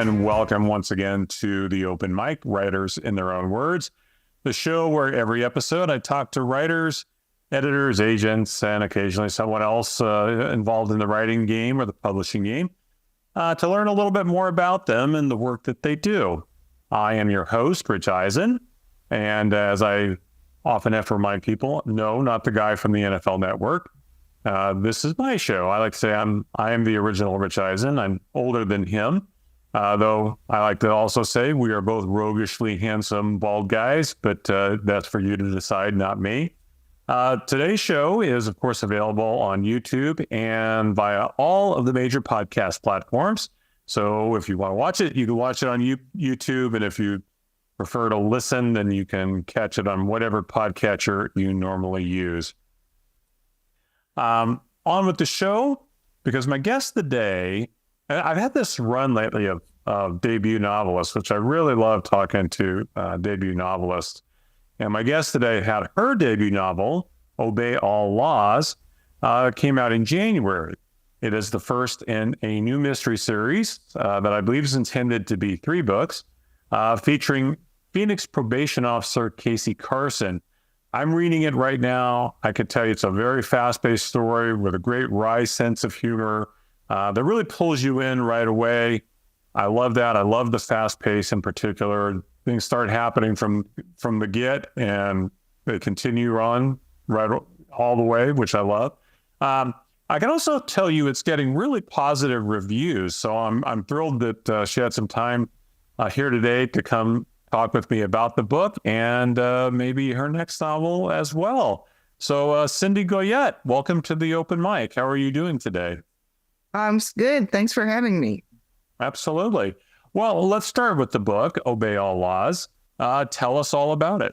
and welcome once again to the Open Mic, Writers in Their Own Words, the show where every episode I talk to writers, editors, agents, and occasionally someone else involved in the writing game or the publishing game to learn a little bit more about them and the work that they do. I am your host, Rich Eisen, and as I often have to remind people, no, not the guy from the NFL Network. This is my show. I like to say I am the original Rich Eisen. I'm older than him, though I like to also say we are both roguishly handsome bald guys, but that's for you to decide, not me. Today's show is, of course, available on YouTube and via all of the major podcast platforms. So if you want to watch it, you can watch it on YouTube. And if you prefer to listen, then you can catch it on whatever podcatcher you normally use. On with the show, because my guest today, I've had this run lately of debut novelists, which I really love talking to debut novelists. And my guest today had her debut novel, Obey All Laws, came out in January. It is the first in a new mystery series that I believe is intended to be 3 books, featuring Phoenix probation officer Casey Carson. I'm reading it right now. I can tell you it's a very fast-paced story with a great wry sense of humor that really pulls you in right away. I love that. I love the fast pace in particular. Things start happening from the get, and they continue on right all the way, which I love. I can also tell you it's getting really positive reviews. So I'm thrilled that she had some time here today to come talk with me about the book and maybe her next novel as well. So Cindy Goyette, welcome to the Open Mic. How are you doing today? I'm good. Thanks for having me. Absolutely. Well, let's start with the book, Obey All Laws. Tell us all about it.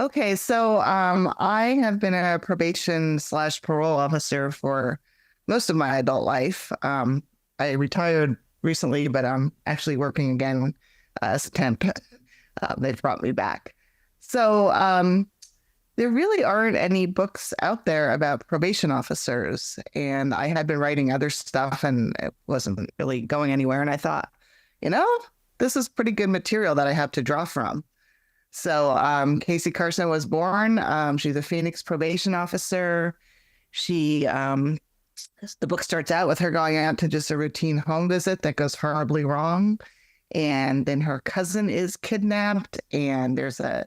Okay, so I have been a probation/parole officer for most of my adult life. I retired recently, but I'm actually working again as a temp. They've brought me back. So there really aren't any books out there about probation officers. And I had been writing other stuff and it wasn't really going anywhere. And I thought, this is pretty good material that I have to draw from. So Casey Carson was born. She's a Phoenix probation officer. The book starts out with her going out to just a routine home visit that goes horribly wrong. And then her cousin is kidnapped, and there's a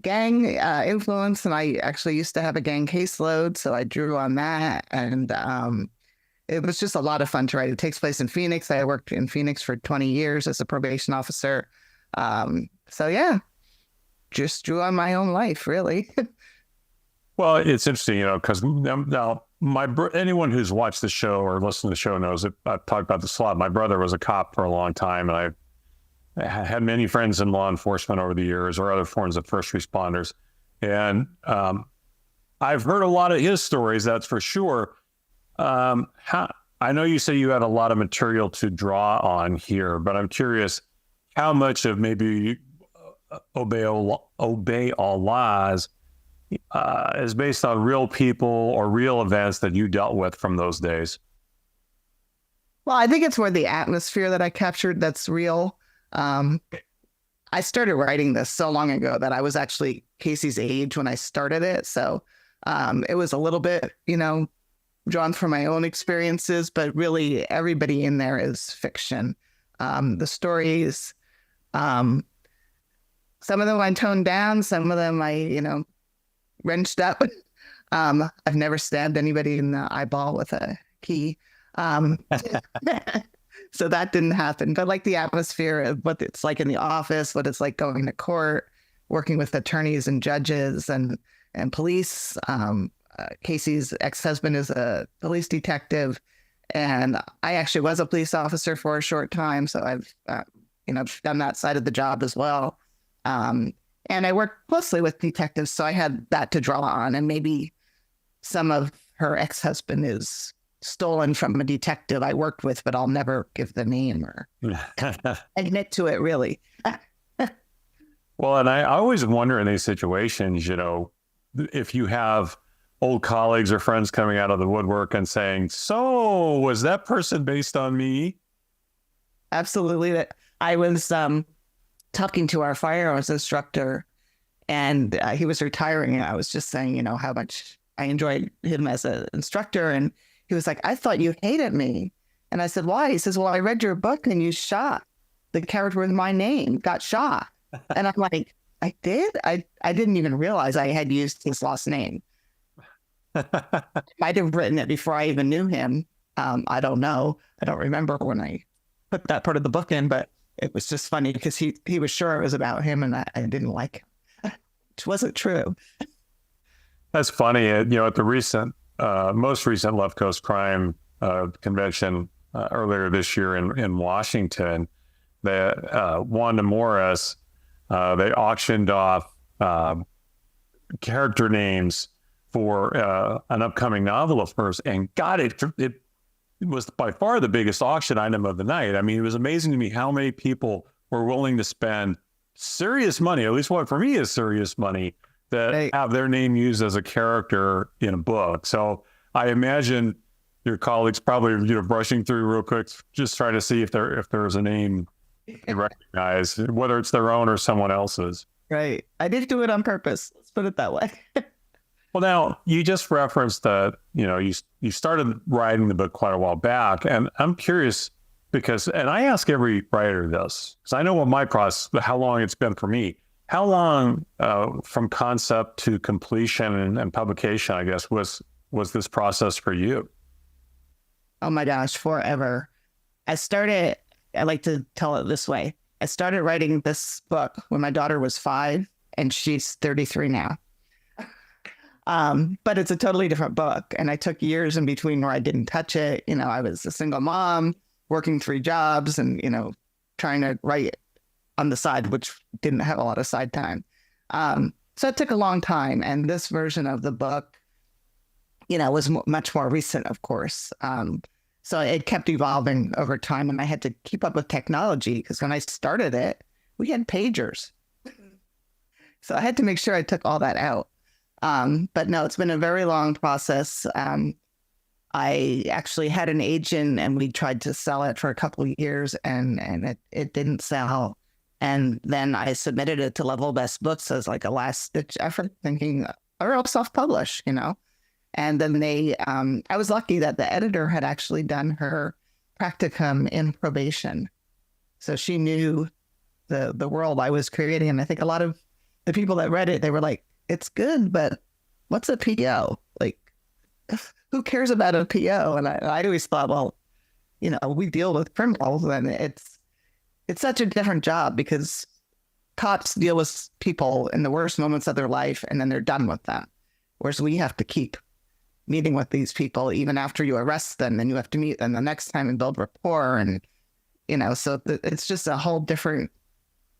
gang influence. And I actually used to have a gang caseload, so I drew on that. And it was just a lot of fun to write. It takes place in Phoenix. I worked in Phoenix for 20 years as a probation officer. So yeah, just drew on my own life, really. Well, it's interesting, because now anyone who's watched the show or listened to the show knows that I've talked about this a lot. My brother was a cop for a long time, and I had many friends in law enforcement over the years or other forms of first responders. And I've heard a lot of his stories, that's for sure. I know you say you had a lot of material to draw on here, but I'm curious how much of maybe Obey All Laws is based on real people or real events that you dealt with from those days? Well, I think it's more the atmosphere that I captured that's real. I started writing this so long ago that I was actually Casey's age when I started it. So it was a little bit, drawn from my own experiences, but really everybody in there is fiction. The stories, some of them I toned down, some of them I, wrenched up. I've never stabbed anybody in the eyeball with a key. So that didn't happen. But like the atmosphere of what it's like in the office, what it's like going to court, working with attorneys and judges and police. Casey's ex-husband is a police detective. And I actually was a police officer for a short time. So I've, done that side of the job as well. And I worked closely with detectives, so I had that to draw on. And maybe some of her ex-husband is stolen from a detective I worked with, but I'll never give the name or admit to it, really. Well, and I always wonder in these situations, if you have old colleagues or friends coming out of the woodwork and saying, so was that person based on me? absolutely. That I was talking to our firearms instructor, and he was retiring, and I was just saying, how much I enjoyed him as an instructor, and he was like, "I thought you hated me," and I said, "Why?" He says, "Well, I read your book, and you shot the character with my name, got shot," and I'm like, "I did? I didn't even realize I had used his last name. Might have written it before I even knew him. I don't know. I don't remember when I put that part of the book in, but it was just funny because he was sure it was about him, and I didn't like him, which wasn't true." That's funny. At the most recent Left Coast Crime convention earlier this year in Washington, Wanda Morris, they auctioned off character names for an upcoming novel of hers, and God, it was by far the biggest auction item of the night. I mean, it was amazing to me how many people were willing to spend serious money, at least what for me is serious money, that have their name used as a character in a book. So I imagine your colleagues probably brushing through real quick, just trying to see if there's a name you recognize, whether it's their own or someone else's. Right. I didn't do it on purpose. Let's put it that way. Well, now you just referenced that, you started writing the book quite a while back, and I'm curious because, and I ask every writer this, because I know what my process, how long it's been for me. How long from concept to completion and publication, I guess, was this process for you? Oh my gosh, forever. I like to tell it this way. I started writing this book when my daughter was 5, and she's 33 now. But it's a totally different book. And I took years in between where I didn't touch it. I was a single mom, working 3 jobs and, trying to write on the side, which didn't have a lot of side time. So it took a long time. And this version of the book, was much more recent, of course. So it kept evolving over time, and I had to keep up with technology because when I started it, we had pagers. So I had to make sure I took all that out. But no, it's been a very long process. I actually had an agent, and we tried to sell it for a couple of years, and it didn't sell. And then I submitted it to Level Best Books as like a last ditch effort, thinking, or I'll self-publish, And then I was lucky that the editor had actually done her practicum in probation. So she knew the world I was creating. And I think a lot of the people that read it, they were like, "It's good, but what's a PO? Like, who cares about a PO?" And I always thought, well, we deal with criminals, and it's such a different job because cops deal with people in the worst moments of their life, and then they're done with them. Whereas we have to keep meeting with these people even after you arrest them, and you have to meet them the next time and build rapport. And, so it's just a whole different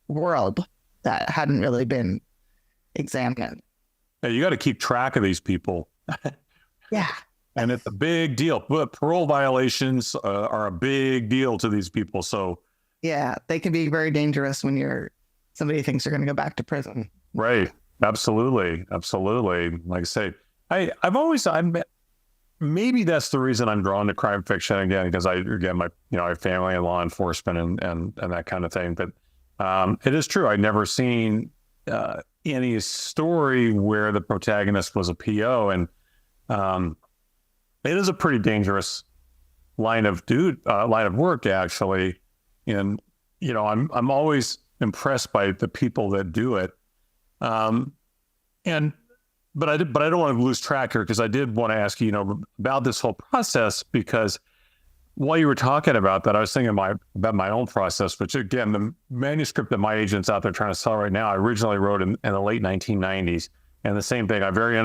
world that hadn't really been examined. Yeah, you got to keep track of these people. Yeah. And it's a big deal. But parole violations are a big deal to these people. So yeah, they can be very dangerous when somebody thinks you're going to go back to prison. Right. Absolutely. Like I say, maybe that's the reason I'm drawn to crime fiction again, because I have family in law enforcement and that kind of thing. But it is true. I'd never seen any story where the protagonist was a PO, and it is a pretty dangerous line of work, actually. And I'm always impressed by the people that do it. But I don't want to lose track here, because I did want to ask you, about this whole process, because while you were talking about that, I was thinking about my own process, which again, the manuscript that my agent's out there trying to sell right now, I originally wrote in the late 1990s. And the same thing, I very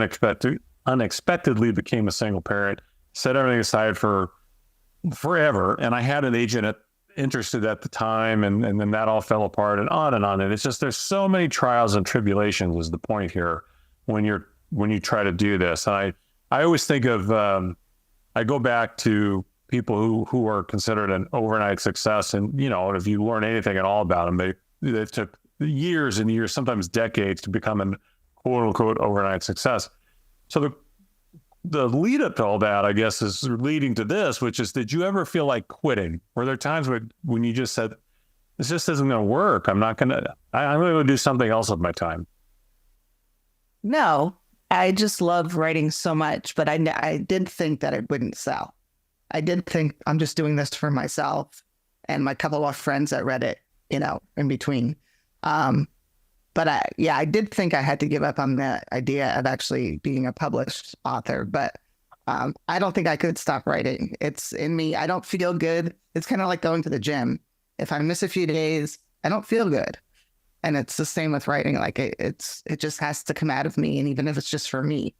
unexpectedly became a single parent, set everything aside for forever. And I had an agent interested at the time, and then that all fell apart, and on and on. And it's just, there's so many trials and tribulations is the point here when you try to do this. And I always think of, I go back to people who are considered an overnight success. And, if you learn anything at all about them, they took years and years, sometimes decades, to become an quote unquote overnight success. So the the lead up to all that, I guess, is leading to this, which is, did you ever feel like quitting? Were there times when you just said, this just isn't going to work. I'm going to do something else with my time. No, I just love writing so much, but I did think that it wouldn't sell. I did think I'm just doing this for myself and my couple of friends that read it, in between. But I did think I had to give up on the idea of actually being a published author, but I don't think I could stop writing. It's in me. I don't feel good. It's kind of like going to the gym. If I miss a few days, I don't feel good. And it's the same with writing. Like it just has to come out of me. And even if it's just for me,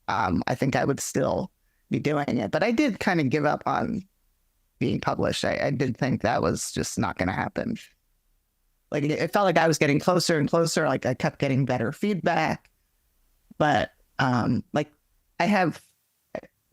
I think I would still be doing it. But I did kind of give up on being published. I did think that was just not going to happen. Like it felt like I was getting closer and closer. Like I kept getting better feedback. But like I have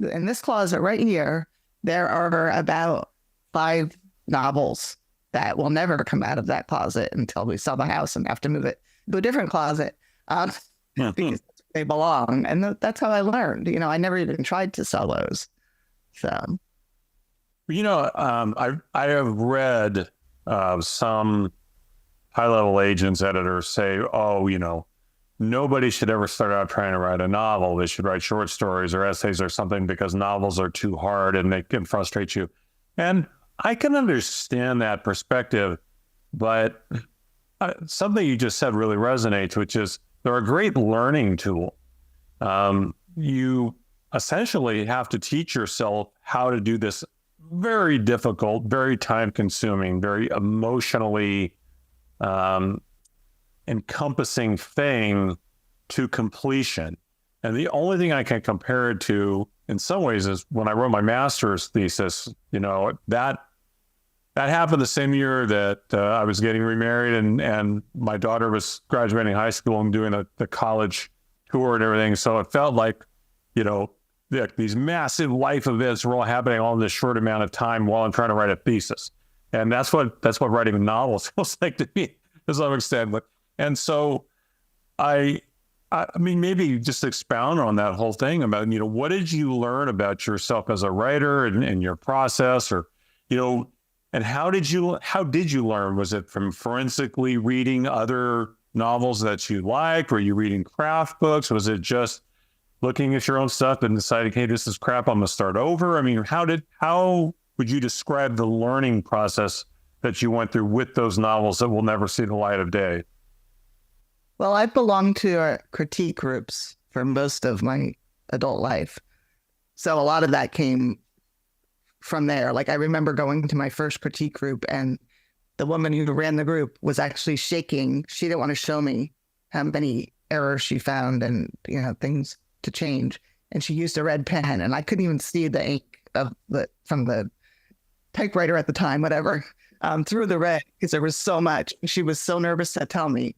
in this closet right here, there are about 5 novels that will never come out of that closet until we sell the house and have to move it to a different closet because they belong. And that's how I learned. I never even tried to sell those. So, I have read some high-level agents, editors say, nobody should ever start out trying to write a novel. They should write short stories or essays or something because novels are too hard and they can frustrate you. And I can understand that perspective, but something you just said really resonates, which is they're a great learning tool. You essentially have to teach yourself how to do this very difficult, very time-consuming, very emotionally encompassing thing to completion. And the only thing I can compare it to in some ways is when I wrote my master's thesis, that happened the same year that I was getting remarried and my daughter was graduating high school and doing the college tour and everything. So it felt like, these massive life events were all happening all in this short amount of time while I'm trying to write a thesis. And that's what writing a novel feels like to me to some extent. And so I mean, maybe just expound on that whole thing about, what did you learn about yourself as a writer and your process, or, and how did you learn? Was it from forensically reading other novels that you liked? Were you reading craft books? Was it just looking at your own stuff and deciding, hey, this is crap, I'm going to start over? I mean, how would you describe the learning process that you went through with those novels that will never see the light of day? Well, I belonged to critique groups for most of my adult life. So a lot of that came from there. Like I remember going to my first critique group and the woman who ran the group was actually shaking. She didn't want to show me how many errors she found and, things to change. And she used a red pen and I couldn't even see the ink from the typewriter at the time, whatever, through the red because there was so much. She was so nervous to tell me.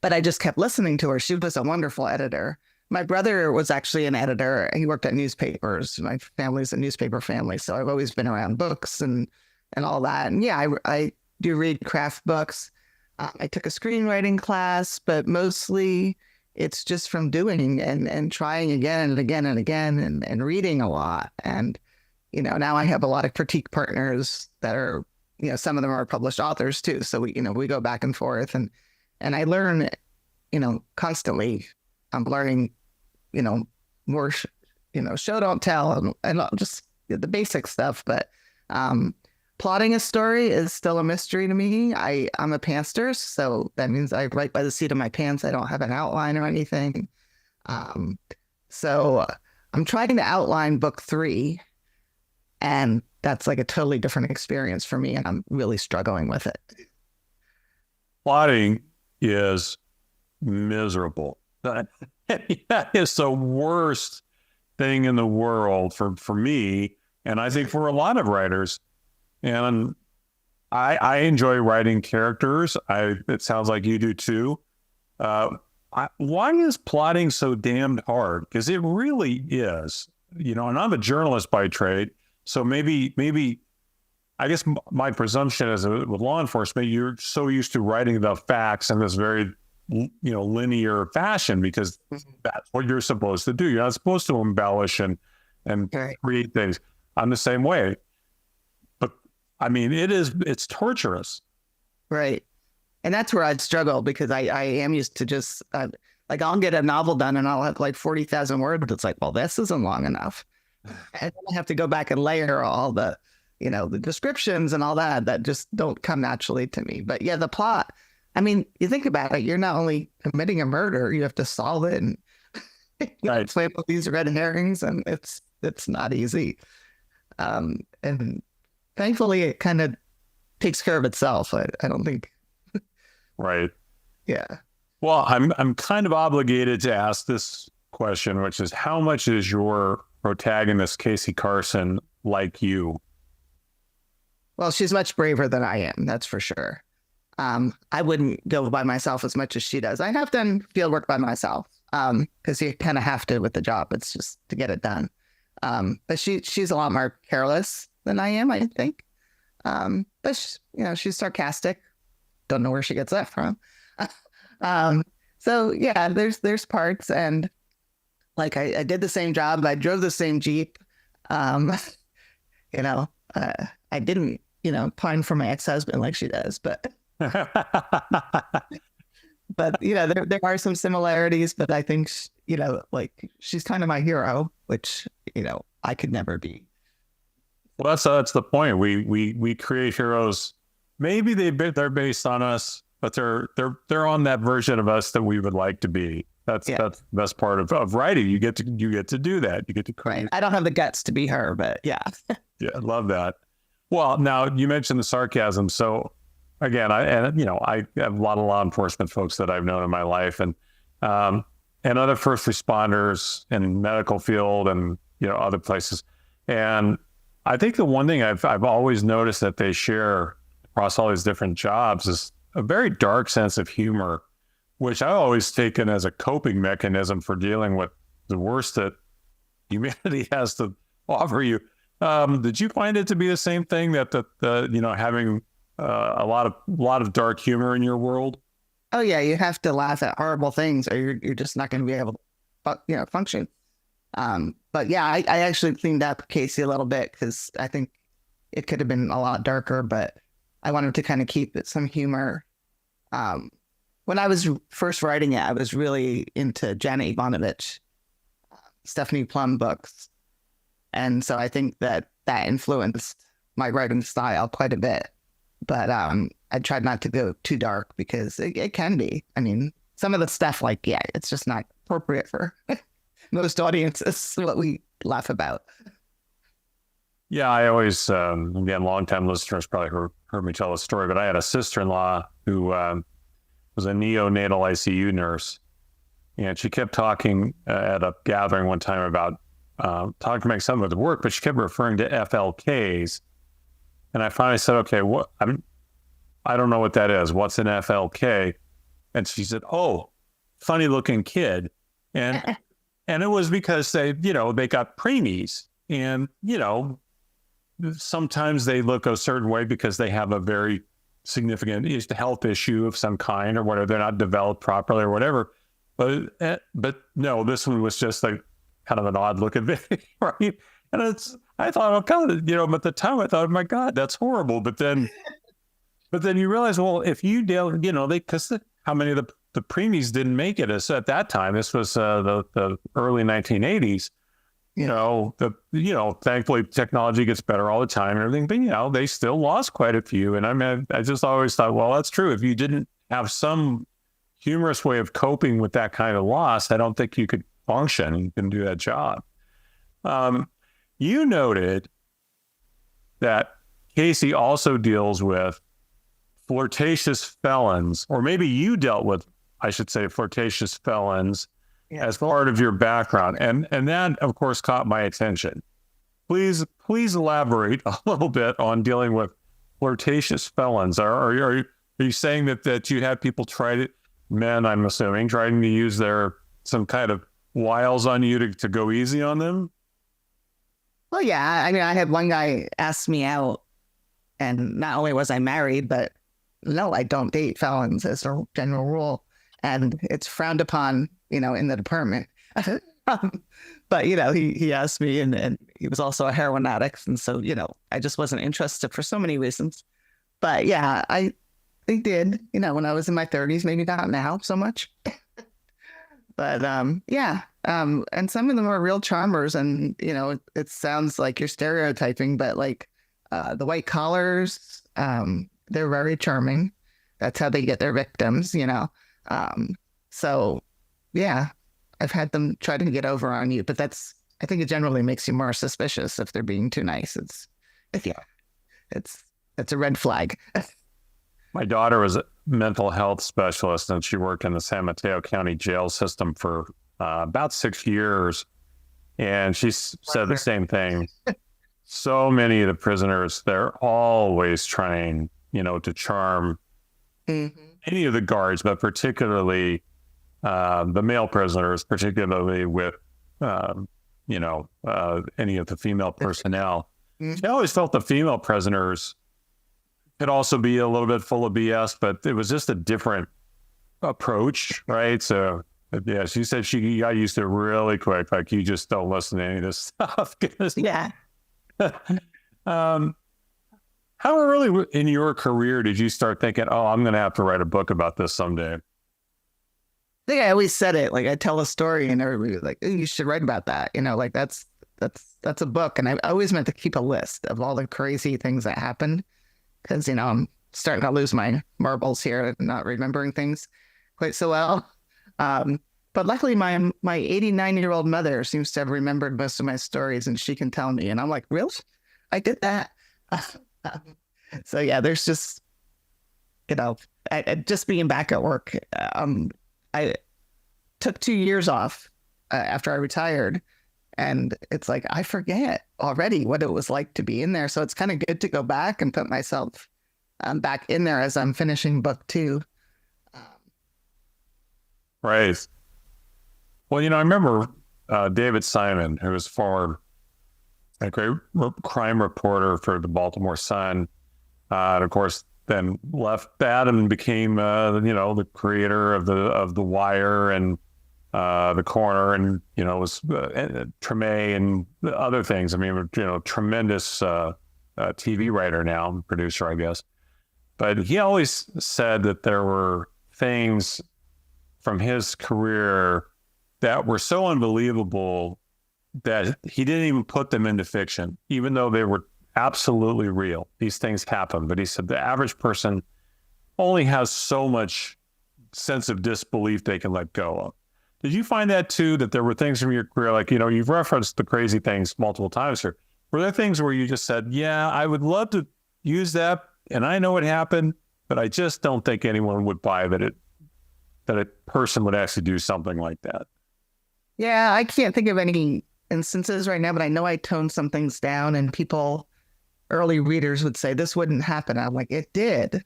But I just kept listening to her. She was a wonderful editor. My brother was actually an editor. He worked at newspapers. My family's a newspaper family, so I've always been around books and all that. And yeah, I do read craft books. I took a screenwriting class, but mostly it's just from doing and trying again and again and again and reading a lot. And, now I have a lot of critique partners that are, some of them are published authors too. So we go back and forth and I learn, constantly. I'm learning, more, show, don't tell, and just the basic stuff. But plotting a story is still a mystery to me. I'm a pantser, so that means I write by the seat of my pants. I don't have an outline or anything. So I'm trying to outline book 3, and that's like a totally different experience for me, and I'm really struggling with it. Plotting is miserable. That is the worst thing in the world for me, and I think for a lot of writers. And I enjoy writing characters. It sounds like you do too. Why is plotting so damned hard? Because it really is. And I'm a journalist by trade, so maybe I guess my presumption is with law enforcement, you're so used to writing the facts in this very linear fashion, because that's what you're supposed to do. You're not supposed to embellish and Right. create things. I'm the same way. But I mean, it's torturous. Right. And that's where I'd struggle, because I am used to just like I'll get a novel done and I'll have like 40,000 words. It's like, well, this isn't long enough. And then I have to go back and layer all the, the descriptions and all that just don't come naturally to me. But yeah, the plot, I mean, you think about it, you're not only committing a murder, you have to solve it and Right. play with these red herrings, and it's not easy. And thankfully it kind of takes care of itself. I don't think, Right. yeah. Well, I'm kind of obligated to ask this question, which is, how much is your protagonist, Casey Carson, like you? Well, she's much braver than I am, that's for sure. I wouldn't go by myself as much as she does. I have done field work by myself, because you kind of have to with the job. It's just to get it done. But she's a lot more careless than I am, I think. But she's sarcastic. Don't know where she gets that from. So yeah, there's parts, and like I did the same job. I drove the same Jeep. I didn't, pine for my ex-husband like she does, but there are some similarities, but I think, like she's kind of my hero, which, I could never be. Well, that's the point. We create heroes. Maybe they're based on us, but they're on that version of us that we would like to be. That's the best part of writing. You get to do that. You get to create. Right. I don't have the guts to be her, but yeah. Yeah, I love that. Well, now you mentioned the sarcasm. So again, I have a lot of law enforcement folks that I've known in my life, and other first responders in medical field and other places. And I think the one thing I've always noticed that they share across all these different jobs is a very dark sense of humor, which I always taken as a coping mechanism for dealing with the worst that humanity has to offer you. Did you find it to be the same thing, that having a lot of dark humor in your world? Oh yeah, you have to laugh at horrible things, or you're just not going to be able to function. But yeah, I actually cleaned up Casey a little bit, because I think it could have been a lot darker, but I wanted to kind of keep it some humor. When I was first writing it, I was really into Janet Ivanovich, Stephanie Plum books. And so I think that influenced my writing style quite a bit. But I tried not to go too dark, because it can be. I mean, some of the stuff, it's just not appropriate for most audiences, what we laugh about. Yeah, I always, again, longtime listeners probably heard me tell the story, but I had a sister-in-law who was a neonatal ICU nurse. And she kept talking at a gathering one time about talking about some of the work, but she kept referring to FLKs. And I finally said, okay, I don't know what that is. What's an FLK? And she said, oh, funny looking kid. And it was because they got preemies, and, sometimes they look a certain way because they have a very significant health issue of some kind, or whatever. They're not developed properly or whatever. But no, this one was just like kind of an odd looking baby, right? And I thought, oh, kind of, at the time I thought, oh my God, that's horrible. But then you realize, well, if you deal, because how many of the preemies didn't make it? As at that time, this was the early 1980s. Thankfully technology gets better all the time and everything, but they still lost quite a few. And I mean, I just always thought, well, that's true. If you didn't have some humorous way of coping with that kind of loss, I don't think you could function. You can do that job. You noted that Casey also deals with flirtatious felons, or maybe you dealt with, I should say, flirtatious felons as part of your background. And that, of course, caught my attention. Please elaborate a little bit on dealing with flirtatious felons. Are you saying that you had people men, I'm assuming, trying to use some kind of wiles on you to go easy on them? Well, yeah. I mean, I had one guy ask me out, and not only was I married, but no, I don't date felons as a general rule. and it's frowned upon, in the department. But he asked me, and he was also a heroin addict, and so I just wasn't interested for so many reasons. But yeah, they did, when I was in my 30s, maybe not now so much. But yeah, and some of them are real charmers, and it sounds like you're stereotyping, but like the white collars, they're very charming. That's how they get their victims. So yeah, I've had them try to get over on you, but I think it generally makes you more suspicious if they're being too nice. It's a red flag. My daughter was a mental health specialist, and she worked in the San Mateo County jail system for about 6 years. And she said the same thing. So many of the prisoners, they're always trying, to charm any of the guards, but particularly the male prisoners, particularly with, any of the female personnel. I always felt the female prisoners could also be a little bit full of BS, but it was just a different approach, right? So, yeah, she said she got used to it really quick. Like, you just don't listen to any of this stuff. Yeah. How early in your career did you start thinking, oh, I'm going to have to write a book about this someday? I think I always said it. Like, I tell a story and everybody was like, "Ooh, you should write about that." Like that's a book. And I always meant to keep a list of all the crazy things that happened. Because, I'm starting to lose my marbles here, not remembering things quite so well. But luckily, my 89-year-old mother seems to have remembered most of my stories, and she can tell me. And I'm like, really? I did that? So, yeah, there's just, just being back at work. I took 2 years off after I retired. And it's like, I forget already what it was like to be in there. So it's kind of good to go back and put myself back in there as I'm finishing book 2. Right. Well, I remember David Simon, who was former a great crime reporter for the Baltimore Sun. And of course, then left that and became, the creator of the Wire and the Corner, and was Treme and other things. I mean, tremendous TV writer now, producer, I guess. But he always said that there were things from his career that were so unbelievable that he didn't even put them into fiction, even though they were absolutely real. These things happen. But he said the average person only has so much sense of disbelief they can let go of. Did you find that too, that there were things from your career, like, you've referenced the crazy things multiple times here. Were there things where you just said, yeah, I would love to use that, and I know it happened, but I just don't think anyone would buy that a person would actually do something like that? Yeah, I can't think of any instances right now, but I know I toned some things down, and early readers would say, this wouldn't happen. I'm like, it did,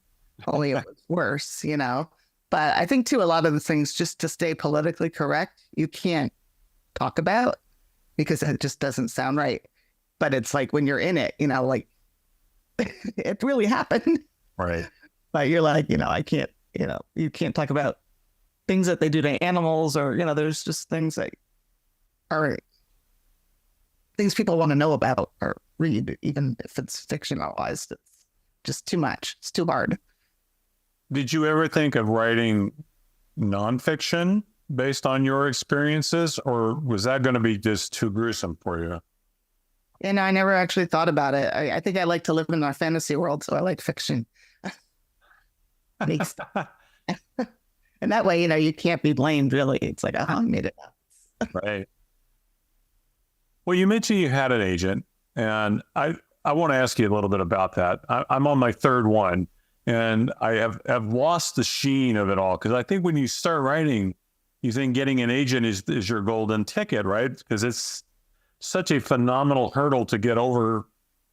only it was worse, But I think, too, a lot of the things, just to stay politically correct, you can't talk about because it just doesn't sound right. But it's like when you're in it, like it really happened. Right. But you're like, I can't, you can't talk about things that they do to animals, or, there's just things that are things people want to know about or read, even if it's fictionalized. It's just too much. It's too hard. Did you ever think of writing nonfiction based on your experiences, or was that going to be just too gruesome for you? And I never actually thought about it. I think I like to live in our fantasy world, so I like fiction. And that way, you can't be blamed, really. It's like, I made it up. Right. Well, you mentioned you had an agent, and I want to ask you a little bit about that. I'm on my third one, and I have lost the sheen of it all, because I think when you start writing, you think getting an agent is your golden ticket, right? Because it's such a phenomenal hurdle to get over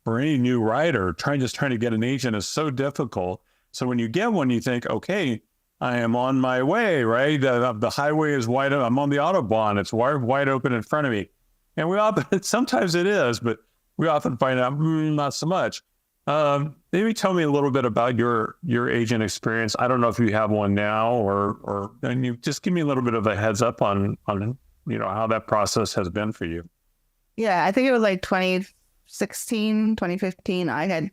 for any new writer. Trying to get an agent is so difficult. So when you get one, you think, okay, I am on my way, right? The highway is wide open. I'm on the Autobahn. It's wide open in front of me. And we often, sometimes it is, but we often find out, not so much. Maybe tell me a little bit about your agent experience. I don't know if you have one now, and you just give me a little bit of a heads up on how that process has been for you. Yeah, I think it was like 2016, 2015. I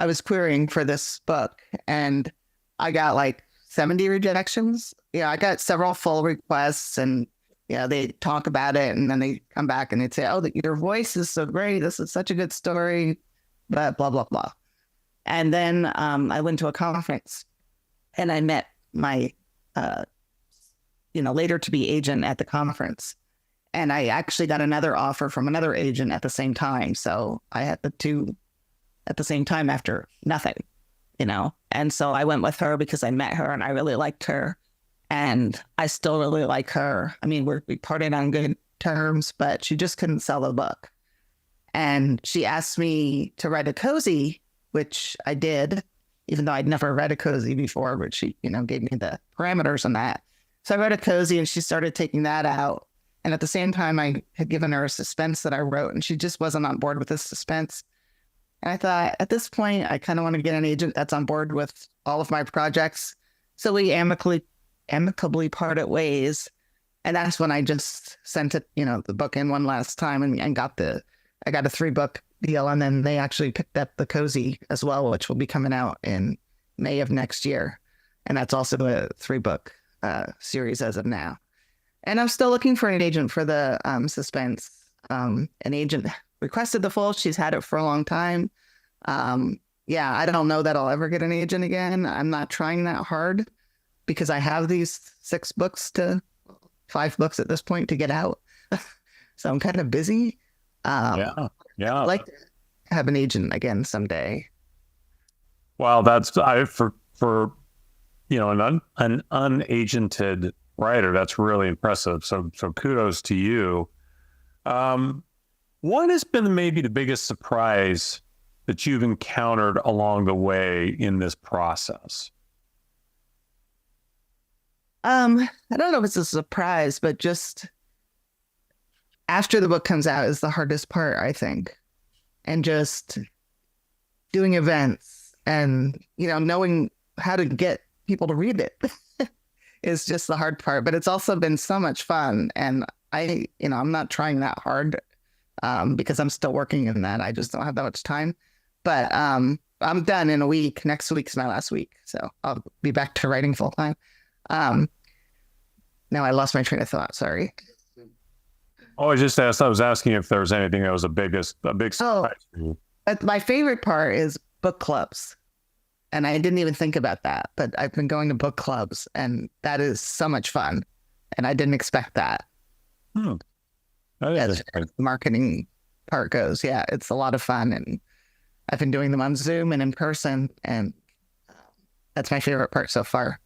was querying for this book and I got like 70 rejections. Yeah, I got several full requests and yeah, they talk about it and then they come back and they'd say, "Oh, your voice is so great. This is such a good story," but blah, blah, blah. And then I went to a conference and I met my, later to be agent at the conference. And I actually got another offer from another agent at the same time. So I had the two at the same time after nothing. And so I went with her because I met her and I really liked her. And I still really like her. I mean, we parted on good terms, but she just couldn't sell the book. And she asked me to write a cozy, which I did, even though I'd never read a cozy before, but she, gave me the parameters on that. So I wrote a cozy and she started taking that out. And at the same time, I had given her a suspense that I wrote and she just wasn't on board with the suspense. And I thought, at this point, I kind of want to get an agent that's on board with all of my projects. So we amicably parted ways. And that's when I just sent it, the book in one last time and I got a 3-book deal. And then they actually picked up the cozy as well, which will be coming out in May of next year. And that's also a 3-book series as of now. And I'm still looking for an agent for the suspense. An agent requested the full. She's had it for a long time. Yeah, I don't know that I'll ever get an agent again. I'm not trying that hard because I have these 5 books at this point to get out. So I'm kind of busy. Yeah. I'd like to have an agent again someday. Well, that's for an unagented writer. That's really impressive. So kudos to you. What has been maybe the biggest surprise that you've encountered along the way in this process? I don't know if it's a surprise, but just after the book comes out is the hardest part, I think. And just doing events and, knowing how to get people to read it is just the hard part. But it's also been so much fun. And I'm not trying that hard because I'm still working in that. I just don't have that much time. But I'm done in a week. Next week's my last week. So I'll be back to writing full time. Now I lost my train of thought. Sorry. Oh, I was asking if there was anything that was a big surprise for you. But my favorite part is book clubs. And I didn't even think about that, but I've been going to book clubs and that is so much fun. And I didn't expect that. As the marketing part goes. Yeah, it's a lot of fun. And I've been doing them on Zoom and in person. And that's my favorite part so far.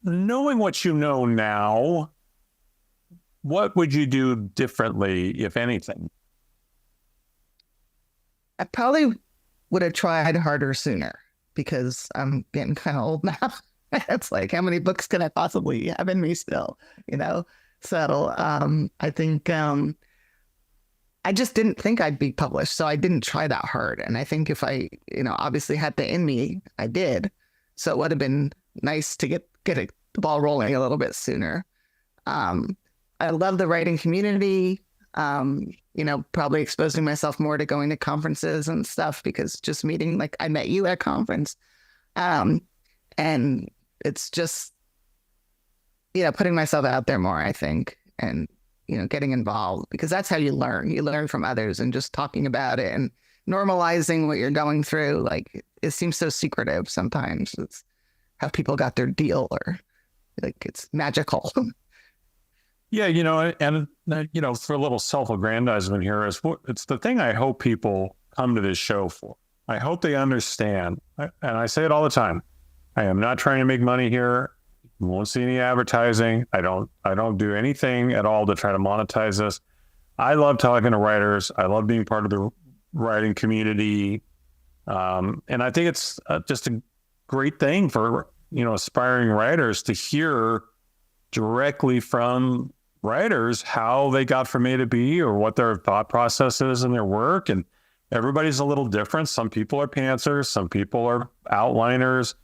Knowing what you know now, what would you do differently, if anything? I probably would have tried harder sooner because I'm getting kind of old now. It's like, how many books can I possibly have in me still, So I think I just didn't think I'd be published. So I didn't try that hard. And I think if I, obviously had the in me, I did. So it would have been nice to get the ball rolling a little bit sooner. I love the writing community. Probably exposing myself more to going to conferences and stuff because just meeting, like I met you at a conference. And it's just, putting myself out there more, I think, and, getting involved because that's how you learn. You learn from others and just talking about it and normalizing what you're going through. Like it seems so secretive sometimes. It's how people got their deal or like it's magical. Yeah, and for a little self-aggrandizement here, it's the thing I hope people come to this show for. I hope they understand, and I say it all the time. I am not trying to make money here. You won't see any advertising. I don't do anything at all to try to monetize this. I love talking to writers. I love being part of the writing community, and I think it's just a great thing for aspiring writers to hear directly from writers how they got from A to B or what their thought process is in their work. And everybody's a little different. Some people are pantsers, some people are outliners.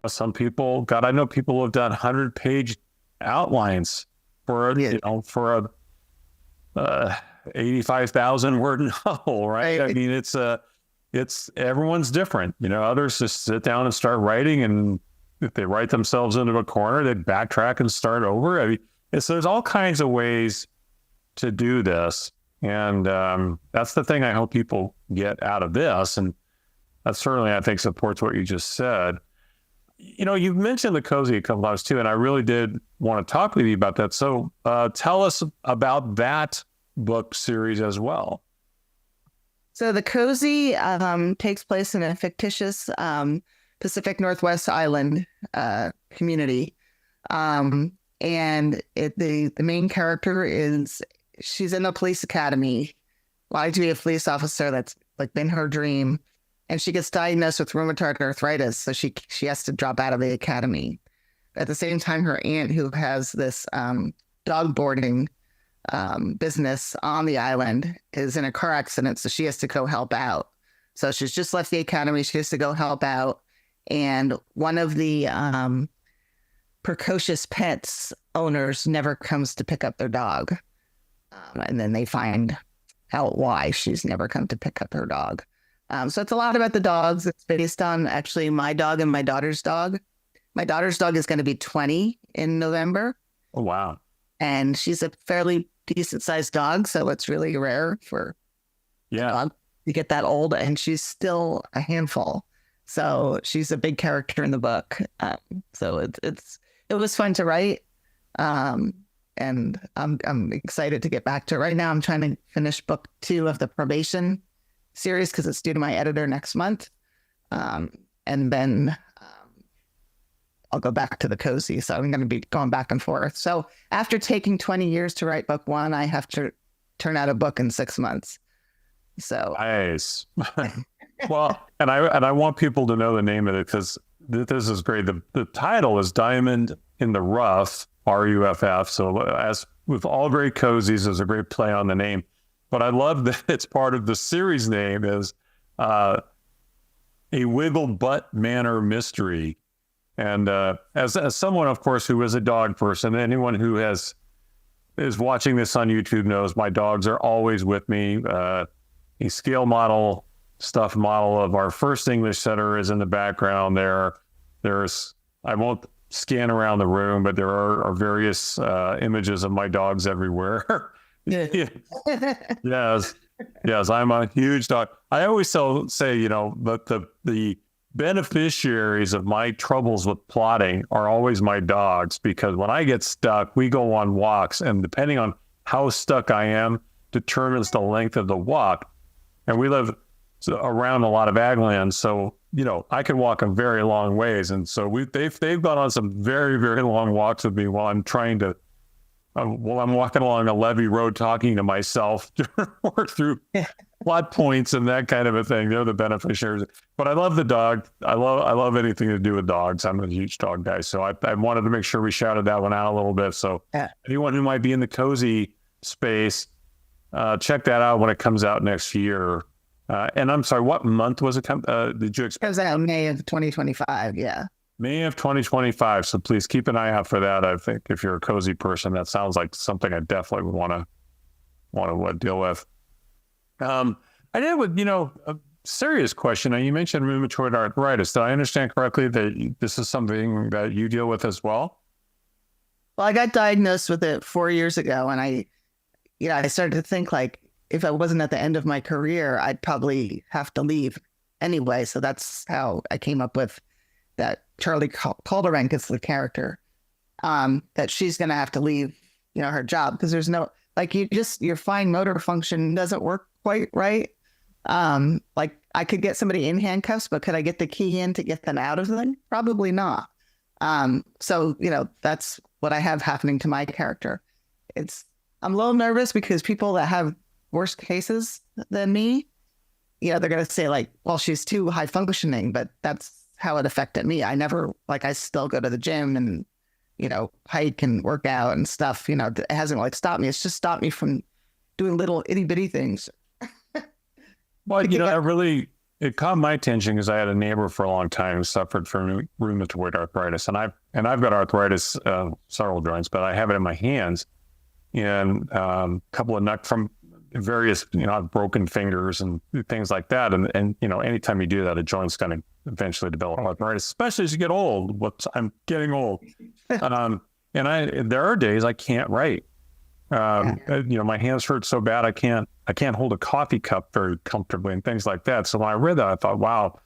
Some people, God, I know people who have done 100-page outlines for for a 85,000 word novel, right? I mean, it's everyone's different. Others just sit down and start writing, and if they write themselves into a corner, they backtrack and start over. I mean, there's all kinds of ways to do this, and that's the thing I hope people get out of this, and that certainly, I think, supports what you just said. You've mentioned the cozy a couple times too, and I really did want to talk with you about that. So tell us about that book series as well. So the cozy takes place in a fictitious Pacific Northwest island community. And the main character she's in a police academy, wanting to be a police officer. That's like been her dream. And she gets diagnosed with rheumatoid arthritis, so she has to drop out of the academy. At the same time, her aunt, who has this dog boarding business on the island, is in a car accident, so she has to go help out. So she's just left the academy. She has to go help out. And one of the precocious pets owners never comes to pick up their dog. And then they find out why she's never come to pick up her dog. So it's a lot about the dogs. It's based on actually my dog and my daughter's dog. My daughter's dog is going to be 20 in November. Oh, wow. And she's a fairly decent sized dog. So it's really rare for a dog to get that old. And she's still a handful. So she's a big character in the book. So it was fun to write. And I'm excited to get back to it. Right now I'm trying to finish book 2 of the probation series because it's due to my editor next month. And then I'll go back to the cozy. So I'm going to be going back and forth. So after taking 20 years to write book 1, I have to turn out a book in 6 months. So nice. Well, and I want people to know the name of it because this is great. The title is Diamond in the Rough, RUFF. So as with all great cozies, there's a great play on the name. But I love that it's part of the series name is A Wiggle Butt Manor Mystery. And as someone, of course, who is a dog person, anyone who is watching this on YouTube knows my dogs are always with me. A scale model, stuffed model of our first English setter is in the background there. I won't scan around the room, but there are various images of my dogs everywhere. Yes. I'm a huge dog. I always say, the beneficiaries of my troubles with plotting are always my dogs, because when I get stuck, we go on walks, and depending on how stuck I am determines the length of the walk. And we live around a lot of ag land, so I can walk a very long ways, and so they've gone on some very, very long walks with me while I'm trying to. While I'm walking along a levee road talking to myself to work through plot points and that kind of a thing. They're the beneficiaries. But I love the dog. I love anything to do with dogs. I'm a huge dog guy. So I wanted to make sure we shouted that one out a little bit. So anyone who might be in the cozy space, check that out when it comes out next year. And I'm sorry, what month was it? Did you expect? It comes out May of 2025. Yeah. May of 2025. So please keep an eye out for that. I think if you're a cozy person, that sounds like something I definitely would want to deal with. I did with, a serious question. Now, you mentioned rheumatoid arthritis. Did I understand correctly that this is something that you deal with as well? Well, I got diagnosed with it 4 years ago, and I started to think like, if I wasn't at the end of my career, I'd probably have to leave anyway. So that's how I came up with that Charlie Calderank is the character, that she's going to have to leave, her job, because there's no, like, your fine motor function doesn't work quite right. Like, I could get somebody in handcuffs, but could I get the key in to get them out of them? Probably not. So, that's what I have happening to my character. I'm a little nervous because people that have worse cases than me, they're going to say like, well, she's too high functioning, but that's how it affected me. I still go to the gym and, hike and work out and stuff, it hasn't stopped me. It's just stopped me from doing little itty bitty things. Well, it caught my attention because I had a neighbor for a long time who suffered from rheumatoid arthritis, and I've got arthritis, several joints, but I have it in my hands, and a couple of from various, I've broken fingers and things like that, and anytime you do that, a joint's going to eventually develop arthritis, especially as you get old. I'm getting old, and there are days I can't write. My hands hurt so bad I can't hold a coffee cup very comfortably and things like that. So when I read that, I thought, wow,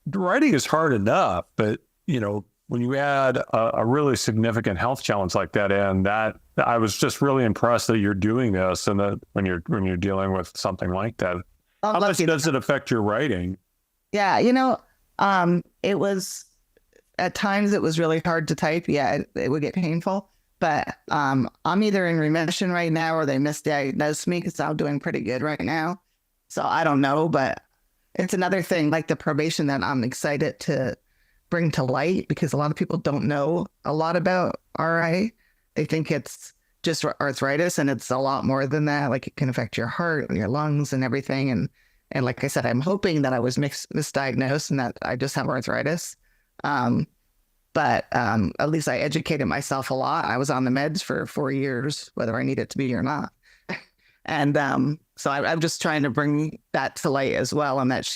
writing is hard enough, but when you add a really significant health challenge like that in, that I was just really impressed that you're doing this, and that when you're dealing with something like that, how much does it affect your writing? Yeah, it was at times it was really hard to type. Yeah, it would get painful. But I'm either in remission right now or they misdiagnosed me because I'm doing pretty good right now. So I don't know, but it's another thing like the probation that I'm excited to bring to light, because a lot of people don't know a lot about RA. They think it's just arthritis, and it's a lot more than that. Like it can affect your heart and your lungs and everything. And like I said, I'm hoping that I was misdiagnosed and that I just have arthritis. But at least I educated myself a lot. I was on the meds for 4 years, whether I needed to be or not. And so I'm just trying to bring that to light as well. And that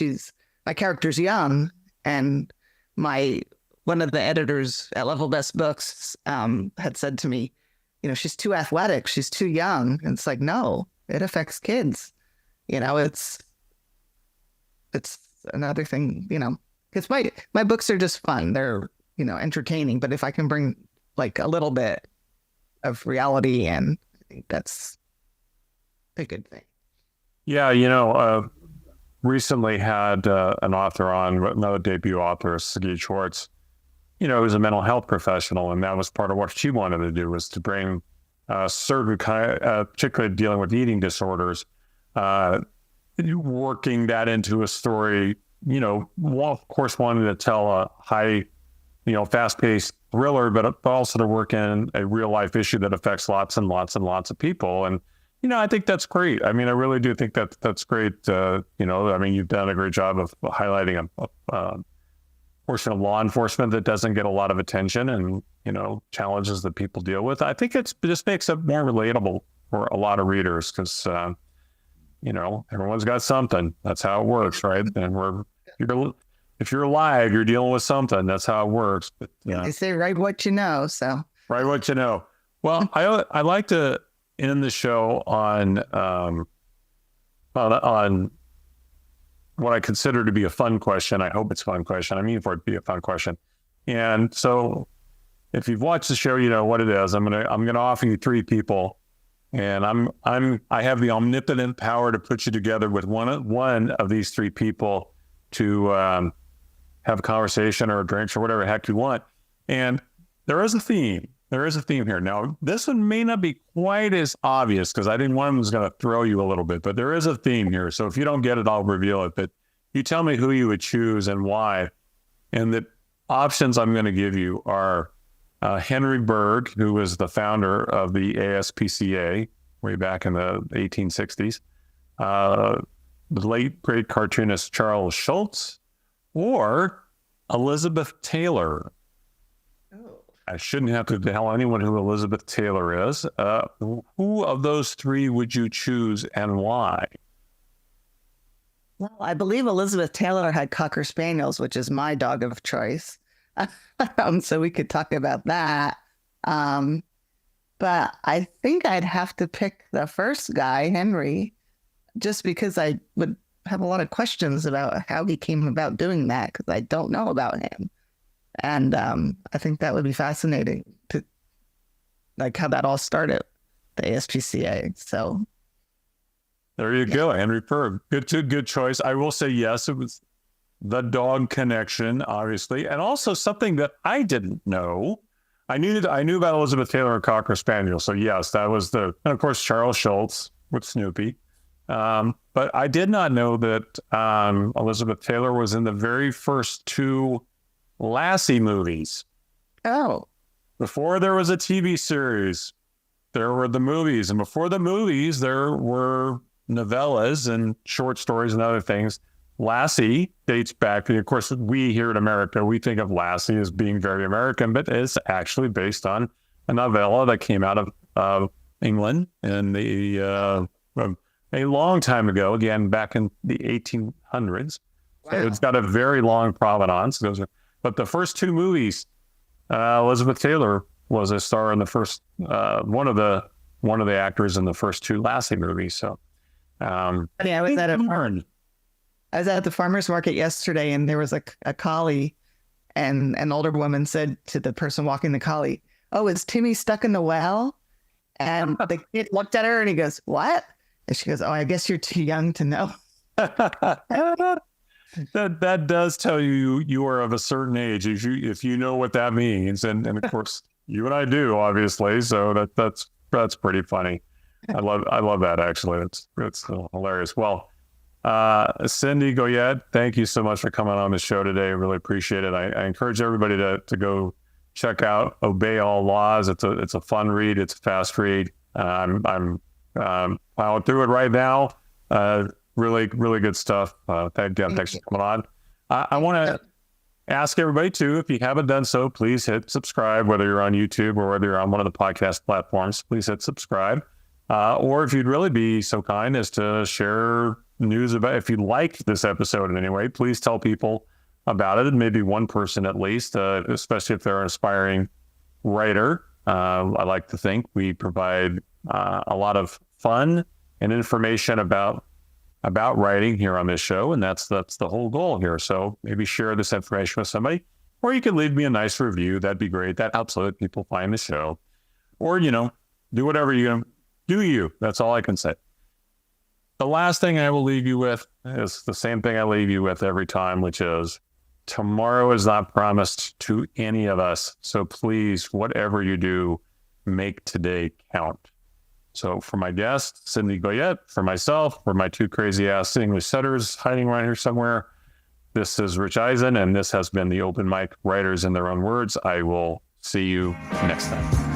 my character's young. And one of the editors at Level Best Books had said to me, she's too athletic. She's too young. And it's like, no, it affects kids. It's another thing, because my books are just fun. They're, entertaining, but if I can bring like a little bit of reality in, I think that's a good thing. Yeah, recently had an author on, another debut author, Sagi Schwartz, who's a mental health professional, and that was part of what she wanted to do, was to bring certain particularly dealing with eating disorders, working that into a story, of course wanted to tell a high, fast-paced thriller, but also to work in a real-life issue that affects lots and lots and lots of people. And, I think that's great. I really do think that's great. You've done a great job of highlighting a portion of law enforcement that doesn't get a lot of attention, and, challenges that people deal with. I think it just makes it more relatable for a lot of readers, because, everyone's got something. That's how it works, right? And if you're alive, you're dealing with something. That's how it works. But, They say write what you know. So write what you know. Well, I like to end the show on what I consider to be a fun question. I hope it's a fun question. I mean for it to be a fun question. And so, if you've watched the show, you know what it is. I'm gonna offer you 3 people, and I have the omnipotent power to put you together with one of these 3 people to have a conversation or drinks or whatever the heck you want. And there is a theme. There is a theme here. Now, this one may not be quite as obvious, because I didn't want was going to throw you a little bit, but there is a theme here. So if you don't get it, I'll reveal it. But you tell me who you would choose and why. And the options I'm going to give you are Henry Berg, who was the founder of the ASPCA way back in the 1860s, the late great cartoonist Charles Schulz, or Elizabeth Taylor. Oh. I shouldn't have to tell anyone who Elizabeth Taylor is. Who of those 3 would you choose, and why? Well, I believe Elizabeth Taylor had Cocker Spaniels, which is my dog of choice. So we could talk about that. But I think I'd have to pick the first guy, Henry, just because I would have a lot of questions about how he came about doing that, because I don't know about him. And I think that would be fascinating to like how that all started, the ASPCA. So there you go, Henry Berg. Good choice. I will say yes, it was the dog connection, obviously, and also something that I didn't know. I knew about Elizabeth Taylor and Cocker Spaniel. So yes, that was and of course Charles Schulz with Snoopy. But I did not know that Elizabeth Taylor was in the very first 2 Lassie movies. Oh. Before there was a TV series, there were the movies. And before the movies, there were novellas and short stories and other things. Lassie dates back, of course, we here in America, we think of Lassie as being very American, but it's actually based on a novella that came out of England in a long time ago, again, back in the 1800s. So it's got a very long provenance. But the first two movies, Elizabeth Taylor was a star in the first, one of the actors in the first two Lassie movies. So, I was at the farmer's market yesterday, and there was a collie, and an older woman said to the person walking the collie, "Oh, is Timmy stuck in the well?" And the kid looked at her and he goes, "What?" And she goes, "Oh, I guess you're too young to know." That does tell you are of a certain age if you know what that means, and of course you and I do, obviously. So that's pretty funny. I love that, actually. It's hilarious. Well, Cindy Goyette, thank you so much for coming on the show today. I really appreciate it. I encourage everybody to go check out Obey All Laws. It's a fun read. It's a fast read. I'm plowing through it right now. Really good stuff. Thanks for coming on. I want to ask everybody too, if you haven't done so, please hit subscribe, whether you're on YouTube or whether you're on one of the podcast platforms. Please hit subscribe. Or if you'd really be so kind as to share news about, if you liked this episode in any way, please tell people about it, maybe one person at least, especially if they're an aspiring writer. I like to think we provide a lot of fun and information about writing here on this show, and that's the whole goal here. So maybe share this information with somebody, or you can leave me a nice review. That'd be great. That helps other people find the show. Or, do whatever do. That's all I can say. The last thing I will leave you with is the same thing I leave you with every time, which is tomorrow is not promised to any of us. So please, whatever you do, make today count. So for my guest, Cindy Goyette, for myself, for my two crazy ass English setters hiding right here somewhere, this is Rich Eisen, and this has been the Open Mic Writers in Their Own Words. I will see you next time.